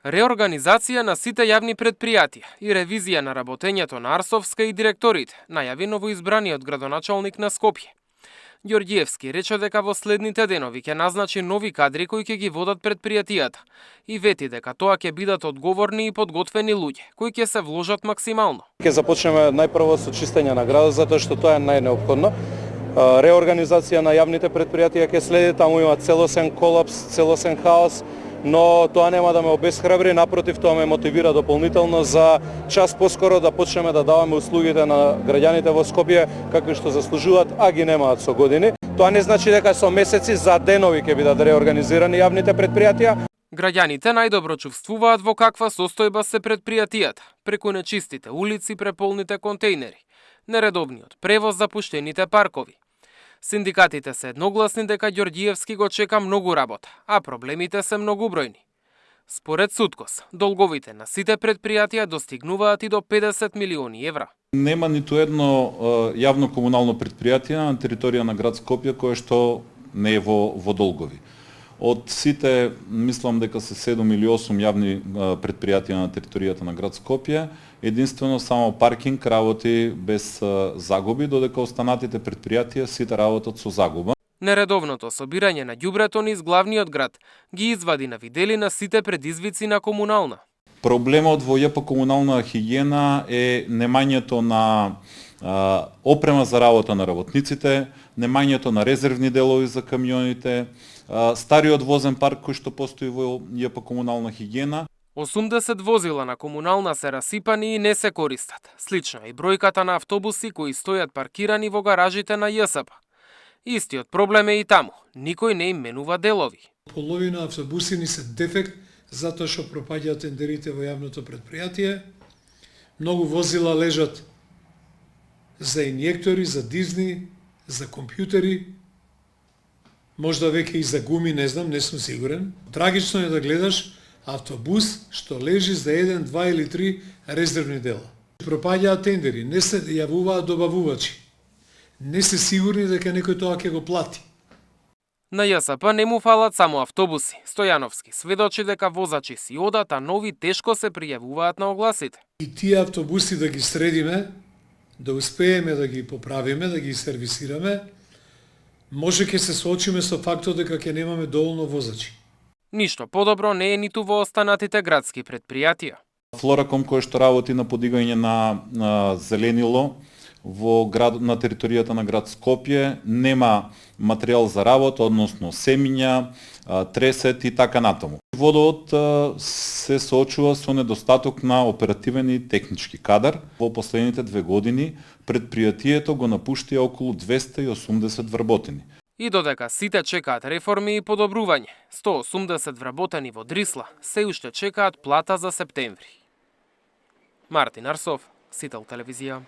Реорганизација на сите јавни предпријатија и ревизија на работењето на Арсовска и директорите, најави новоизбраниот градоначалник на Скопје. Ѓорѓиевски рече дека во следните денови ќе назначи нови кадри кои ќе ги водат предпријатијата и вети дека тоа ќе бидат одговорни и подготвени луѓе кои ќе се вложат максимално. Ќе започнеме најпрво со чистење на градот затоа што тоа е најнеопходно. Реорганизација на јавните предпријатија ќе следи, таму има целосен колапс, целосен хаос, но тоа нема да ме обесхрабри, напротив, тоа ме мотивира дополнително за час поскоро да почнеме да даваме услугите на граѓаните во Скопје какви што заслужуваат, а ги немаат со години. Тоа не значи дека со месеци, за денови ќе бидат реорганизирани јавните предпријатија. Граѓаните најдобро чувствуваат во каква состојба се предпријатијата, преку нечистите улици, преполните контејнери, нередовниот превоз, запуштените паркови. Синдикатите се едногласни дека Ѓорѓиевски го чека многу работа, а проблемите се многубројни. Според Суткос, долговите на сите предпријатија достигнуваат и до 50 милиони евра. Нема ниту едно јавно комунално предпријатие на територија на град Скопје кое што не е во долгови. Од сите, мислам дека се 7 или 8 јавни предпријатија на територијата на град Скопје, единствено само паркинг работи без загуби, додека останатите предпријатија сите работат со загуба. Нередовното собирање на ѓубрето низ главниот град ги извади на видели на сите предизвици на комунална. Проблемот во ЈП комунална хигиена е немањето на опрема за работа на работниците, немањето на резервни делови за камионите, стариот возен парк кој што постои во ЈП комунална хигиена. 80 возила на комунална се расипани и не се користат. Слично и бројката на автобуси кои стојат паркирани во гаражите на ЈСП. Истиот проблем е и таму. Никој не им менува делови. Половина автобуси ни се дефект затоа што пропаѓаат тендерите во јавното предпријатие. Многу возила лежат за инјектори, за дизни, за компјутери, можда веќе и за гуми, не знам, не сум сигурен. Трагично е да гледаш автобус што лежи за 1, 2 или 3 резервни дела. Пропаѓаат тендери, не се јавуваат добавувачи. Не се сигурни дека некој тоа ќе го плати. На ЈСП не му фалат само автобуси. Стојановски сведочи дека возачи си одат, а нови тешко се пријавуваат на огласите. И тие автобуси да ги средиме, да успееме да ги поправиме, да ги сервисираме, може ќе се соочиме со фактот дека ќе немаме доволно возачи. Ништо подобро не е ниту во останатите градски предпријатија. Флораком кој што работи на подигање на зеленило во град, на територијата на град Скопје, нема материјал за работа, односно семиња, тресет и така натаму. Водовод се соочува со недостаток на оперативен и технички кадар. Во последните 2 години предпријатието го напуштија околу 280 вработени. И додека сите чекаат реформи и подобрување, 180 вработени во Дрисла се уште чекаат плата за септември. Мартин Арсов, Сител телевизија.